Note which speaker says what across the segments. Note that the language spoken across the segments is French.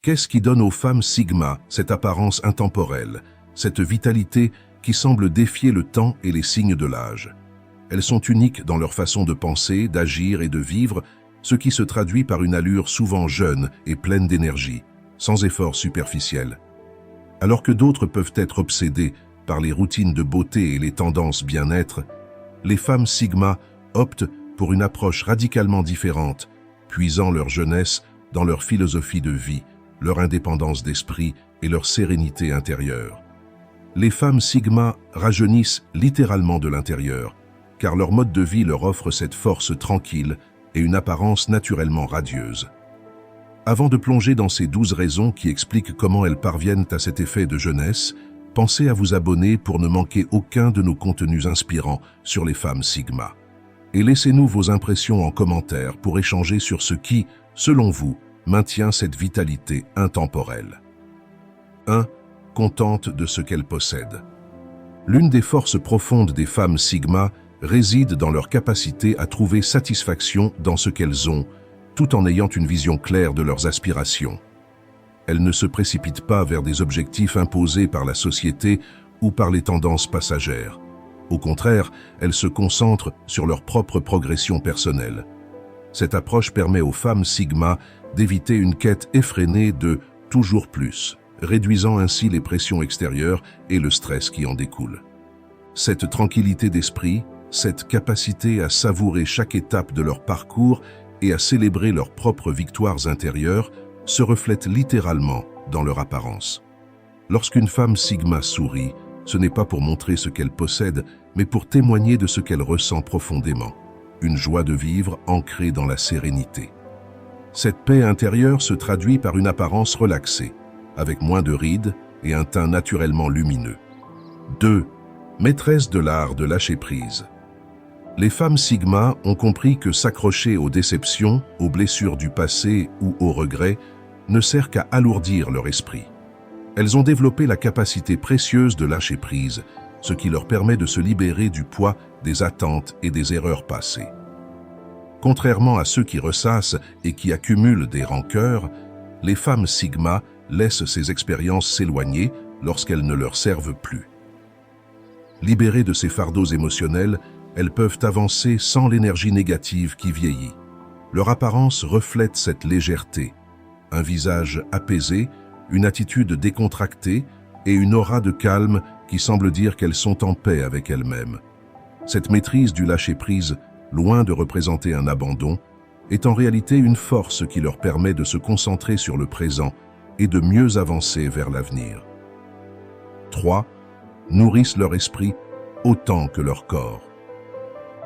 Speaker 1: Qu'est-ce qui donne aux femmes Sigma cette apparence intemporelle, cette vitalité qui semble défier le temps et les signes de l'âge? Elles sont uniques dans leur façon de penser, d'agir et de vivre, ce qui se traduit par une allure souvent jeune et pleine d'énergie, sans effort superficiel. Alors que d'autres peuvent être obsédées par les routines de beauté et les tendances bien-être, les femmes Sigma optent pour une approche radicalement différente, puisant leur jeunesse dans leur philosophie de vie, leur indépendance d'esprit et leur sérénité intérieure. Les femmes Sigma rajeunissent littéralement de l'intérieur, car leur mode de vie leur offre cette force tranquille et une apparence naturellement radieuse. Avant de plonger dans ces 12 raisons qui expliquent comment elles parviennent à cet effet de jeunesse, pensez à vous abonner pour ne manquer aucun de nos contenus inspirants sur les femmes Sigma. Et laissez-nous vos impressions en commentaire pour échanger sur ce qui, selon vous, maintient cette vitalité intemporelle. 1. Contente de ce qu'elles possèdent. L'une des forces profondes des femmes Sigma réside dans leur capacité à trouver satisfaction dans ce qu'elles ont, tout en ayant une vision claire de leurs aspirations. Elles ne se précipitent pas vers des objectifs imposés par la société ou par les tendances passagères. Au contraire, elles se concentrent sur leur propre progression personnelle. Cette approche permet aux femmes Sigma d'éviter une quête effrénée de « toujours plus », réduisant ainsi les pressions extérieures et le stress qui en découle. Cette tranquillité d'esprit, cette capacité à savourer chaque étape de leur parcours et à célébrer leurs propres victoires intérieures se reflète littéralement dans leur apparence. Lorsqu'une femme Sigma sourit, ce n'est pas pour montrer ce qu'elle possède, mais pour témoigner de ce qu'elle ressent profondément, une joie de vivre ancrée dans la sérénité. Cette paix intérieure se traduit par une apparence relaxée, avec moins de rides et un teint naturellement lumineux. 2. Maîtresse de l'art de lâcher prise. Les femmes Sigma ont compris que s'accrocher aux déceptions, aux blessures du passé ou aux regrets ne sert qu'à alourdir leur esprit. Elles ont développé la capacité précieuse de lâcher prise, ce qui leur permet de se libérer du poids des attentes et des erreurs passées. Contrairement à ceux qui ressassent et qui accumulent des rancœurs, les femmes Sigma laissent ces expériences s'éloigner lorsqu'elles ne leur servent plus. Libérées de ces fardeaux émotionnels, elles peuvent avancer sans l'énergie négative qui vieillit. Leur apparence reflète cette légèreté, un visage apaisé, une attitude décontractée et une aura de calme qui semble dire qu'elles sont en paix avec elles-mêmes. Cette maîtrise du lâcher-prise, loin de représenter un abandon, est en réalité une force qui leur permet de se concentrer sur le présent et de mieux avancer vers l'avenir. 3. Nourrissent leur esprit autant que leur corps.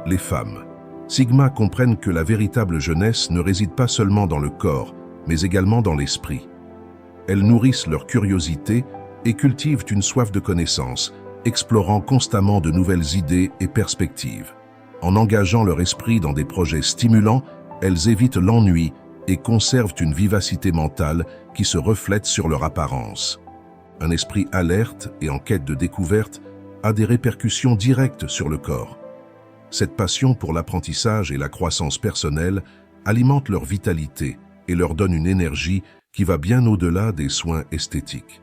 Speaker 1: Les femmes Sigma comprennent que la véritable jeunesse ne réside pas seulement dans le corps, mais également dans l'esprit. Elles nourrissent leur curiosité et cultivent une soif de connaissance, explorant constamment de nouvelles idées et perspectives. En engageant leur esprit dans des projets stimulants, elles évitent l'ennui et conservent une vivacité mentale qui se reflète sur leur apparence. Un esprit alerte et en quête de découverte a des répercussions directes sur le corps. Cette passion pour l'apprentissage et la croissance personnelle alimente leur vitalité et leur donne une énergie qui va bien au-delà des soins esthétiques.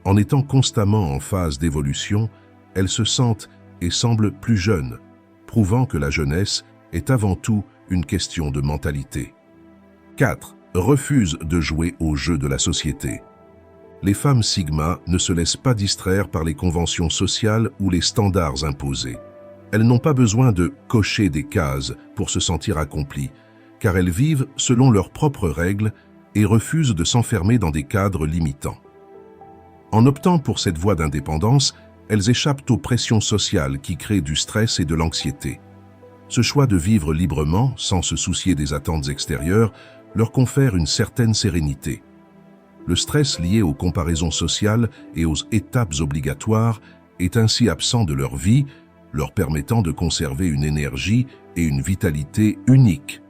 Speaker 1: En étant constamment en phase d'évolution, elles se sentent et semblent plus jeunes, prouvant que la jeunesse est avant tout une question de mentalité. 4. Refusent de jouer au jeu de la société. Les femmes Sigma ne se laissent pas distraire par les conventions sociales ou les standards imposés. Elles n'ont pas besoin de cocher des cases pour se sentir accomplies, car elles vivent selon leurs propres règles et refusent de s'enfermer dans des cadres limitants. En optant pour cette voie d'indépendance, elles échappent aux pressions sociales qui créent du stress et de l'anxiété. Ce choix de vivre librement, sans se soucier des attentes extérieures, leur confère une certaine sérénité. Le stress lié aux comparaisons sociales et aux étapes obligatoires est ainsi absent de leur vie, leur permettant de conserver une énergie et une vitalité uniques.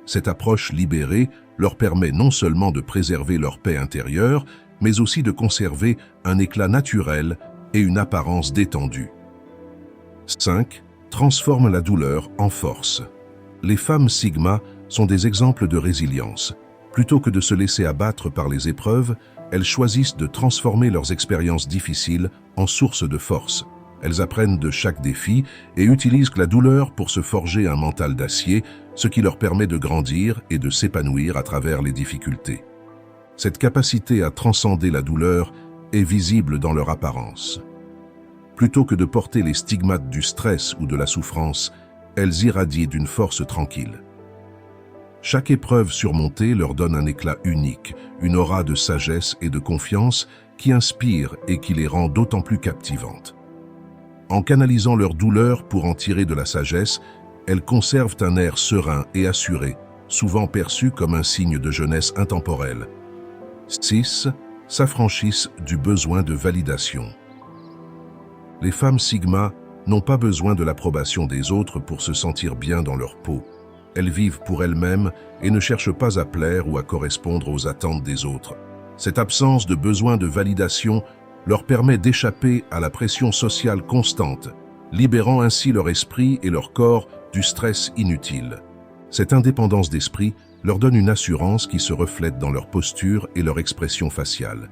Speaker 1: Cette approche libérée leur permet non seulement de préserver leur paix intérieure, mais aussi de conserver un éclat naturel et une apparence détendue. 5. Transforme la douleur en force. Les femmes Sigma sont des exemples de résilience. Plutôt que de se laisser abattre par les épreuves, elles choisissent de transformer leurs expériences difficiles en source de force. Elles apprennent de chaque défi et utilisent la douleur pour se forger un mental d'acier, ce qui leur permet de grandir et de s'épanouir à travers les difficultés. Cette capacité à transcender la douleur est visible dans leur apparence. Plutôt que de porter les stigmates du stress ou de la souffrance, elles irradient d'une force tranquille. Chaque épreuve surmontée leur donne un éclat unique, une aura de sagesse et de confiance qui inspire et qui les rend d'autant plus captivantes. En canalisant leur douleur pour en tirer de la sagesse, elles conservent un air serein et assuré, souvent perçu comme un signe de jeunesse intemporelle. 6. S'affranchissent du besoin de validation. Les femmes Sigma n'ont pas besoin de l'approbation des autres pour se sentir bien dans leur peau. Elles vivent pour elles-mêmes et ne cherchent pas à plaire ou à correspondre aux attentes des autres. Cette absence de besoin de validation leur permet d'échapper à la pression sociale constante, libérant ainsi leur esprit et leur corps du stress inutile. Cette indépendance d'esprit leur donne une assurance qui se reflète dans leur posture et leur expression faciale.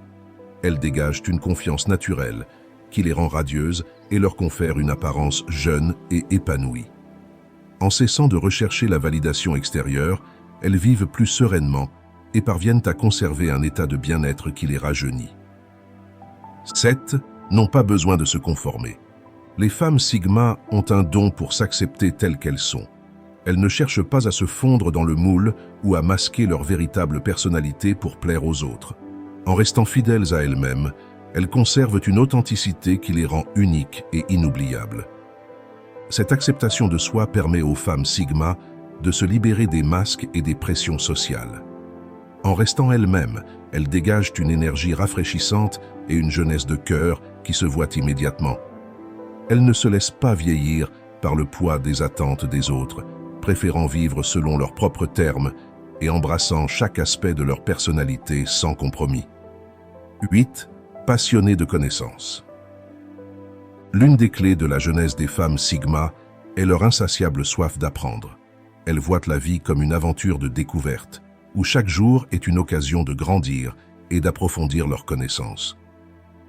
Speaker 1: Elles dégagent une confiance naturelle qui les rend radieuses et leur confère une apparence jeune et épanouie. En cessant de rechercher la validation extérieure, elles vivent plus sereinement et parviennent à conserver un état de bien-être qui les rajeunit. 7. N'ont pas besoin de se conformer. Les femmes Sigma ont un don pour s'accepter telles qu'elles sont. Elles ne cherchent pas à se fondre dans le moule ou à masquer leur véritable personnalité pour plaire aux autres. En restant fidèles à elles-mêmes, elles conservent une authenticité qui les rend uniques et inoubliables. Cette acceptation de soi permet aux femmes Sigma de se libérer des masques et des pressions sociales. En restant elles-mêmes, elles dégagent une énergie rafraîchissante et une jeunesse de cœur qui se voit immédiatement. Elles ne se laissent pas vieillir par le poids des attentes des autres, préférant vivre selon leurs propres termes et embrassant chaque aspect de leur personnalité sans compromis. 8. Passionnées de connaissances. L'une des clés de la jeunesse des femmes Sigma est leur insatiable soif d'apprendre. Elles voient la vie comme une aventure de découverte, où chaque jour est une occasion de grandir et d'approfondir leurs connaissances.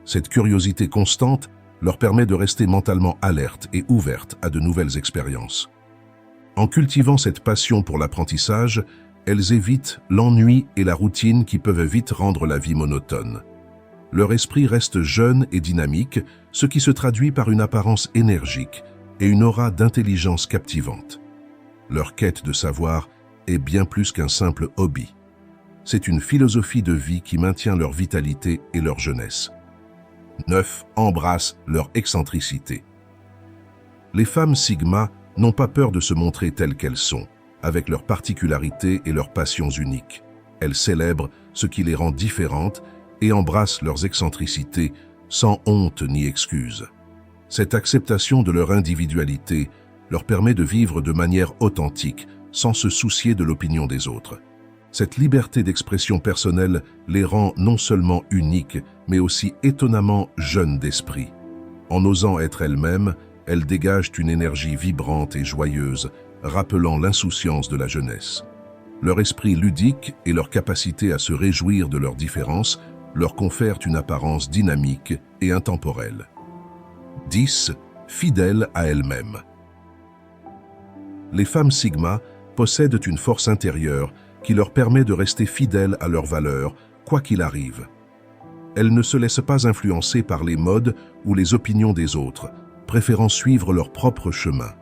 Speaker 1: Cette curiosité constante leur permet de rester mentalement alertes et ouvertes à de nouvelles expériences. En cultivant cette passion pour l'apprentissage, elles évitent l'ennui et la routine qui peuvent vite rendre la vie monotone. Leur esprit reste jeune et dynamique, ce qui se traduit par une apparence énergique et une aura d'intelligence captivante. Leur quête de savoir est bien plus qu'un simple hobby. C'est une philosophie de vie qui maintient leur vitalité et leur jeunesse. 9. Embrassent leur excentricité. Les femmes Sigma n'ont pas peur de se montrer telles qu'elles sont, avec leurs particularités et leurs passions uniques. Elles célèbrent ce qui les rend différentes et embrassent leurs excentricités sans honte ni excuse. Cette acceptation de leur individualité leur permet de vivre de manière authentique, sans se soucier de l'opinion des autres. Cette liberté d'expression personnelle les rend non seulement uniques, mais aussi étonnamment jeunes d'esprit. En osant être elles-mêmes, elles dégagent une énergie vibrante et joyeuse, rappelant l'insouciance de la jeunesse. Leur esprit ludique et leur capacité à se réjouir de leurs différences leur confèrent une apparence dynamique et intemporelle. 10. Fidèles à elles-mêmes. Les femmes Sigma possèdent une force intérieure qui leur permet de rester fidèles à leurs valeurs, quoi qu'il arrive. Elles ne se laissent pas influencer par les modes ou les opinions des autres, préférant suivre leur propre chemin.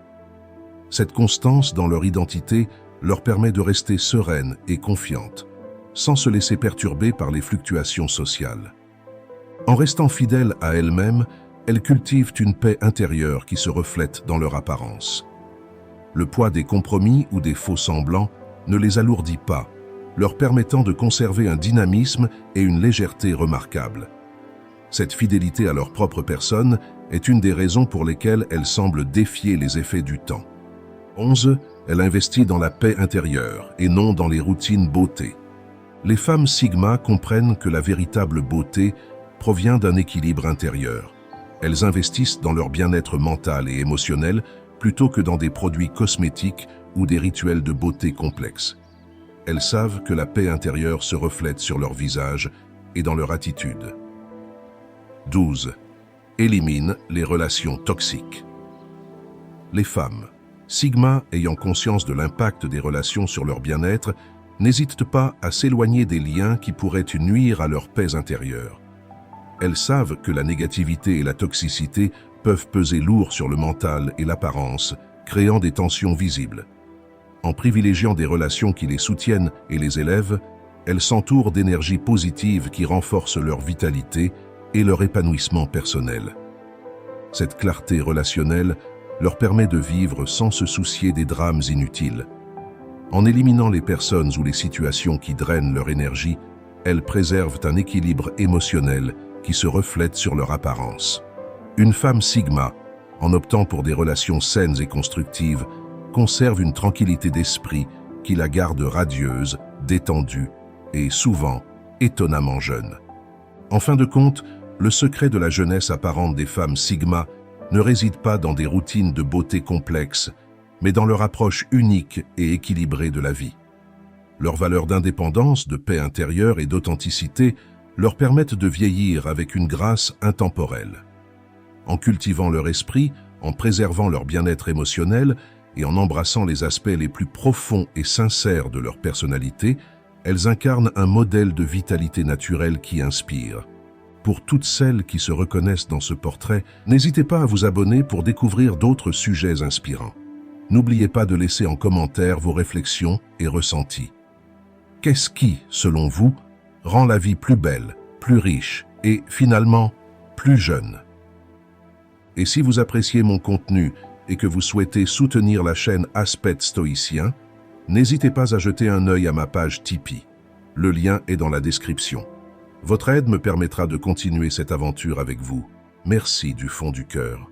Speaker 1: Cette constance dans leur identité leur permet de rester sereines et confiantes, sans se laisser perturber par les fluctuations sociales. En restant fidèles à elles-mêmes, elles cultivent une paix intérieure qui se reflète dans leur apparence. Le poids des compromis ou des faux semblants ne les alourdit pas, leur permettant de conserver un dynamisme et une légèreté remarquables. Cette fidélité à leur propre personne est une des raisons pour lesquelles elles semblent défier les effets du temps. 11. Elle investit dans la paix intérieure et non dans les routines beauté. Les femmes Sigma comprennent que la véritable beauté provient d'un équilibre intérieur. Elles investissent dans leur bien-être mental et émotionnel plutôt que dans des produits cosmétiques ou des rituels de beauté complexes. elles savent que la paix intérieure se reflète sur leur visage et dans leur attitude. 12. Élimine les relations toxiques. Les femmes, Sigma ayant conscience de l'impact des relations sur leur bien-être, n'hésitent pas à s'éloigner des liens qui pourraient nuire à leur paix intérieure. Elles savent que la négativité et la toxicité peuvent peser lourd sur le mental et l'apparence, créant des tensions visibles. En privilégiant des relations qui les soutiennent et les élèvent, elles s'entourent d'énergies positives qui renforcent leur vitalité et leur épanouissement personnel. Cette clarté relationnelle leur permet de vivre sans se soucier des drames inutiles. En éliminant les personnes ou les situations qui drainent leur énergie, elles préservent un équilibre émotionnel qui se reflète sur leur apparence. Une femme Sigma, en optant pour des relations saines et constructives, conserve une tranquillité d'esprit qui la garde radieuse, détendue et souvent étonnamment jeune. En fin de compte, le secret de la jeunesse apparente des femmes Sigma ne réside pas dans des routines de beauté complexes, mais dans leur approche unique et équilibrée de la vie. Leurs valeurs d'indépendance, de paix intérieure et d'authenticité leur permettent de vieillir avec une grâce intemporelle. En cultivant leur esprit, en préservant leur bien-être émotionnel et en embrassant les aspects les plus profonds et sincères de leur personnalité, elles incarnent un modèle de vitalité naturelle qui inspire. Pour toutes celles qui se reconnaissent dans ce portrait, n'hésitez pas à vous abonner pour découvrir d'autres sujets inspirants. N'oubliez pas de laisser en commentaire vos réflexions et ressentis. Qu'est-ce qui, selon vous, rend la vie plus belle, plus riche et, finalement, plus jeune? Et si vous appréciez mon contenu et que vous souhaitez soutenir la chaîne Aspect Stoïcien, n'hésitez pas à jeter un œil à ma page Tipeee. Le lien est dans la description. Votre aide me permettra de continuer cette aventure avec vous. Merci du fond du cœur.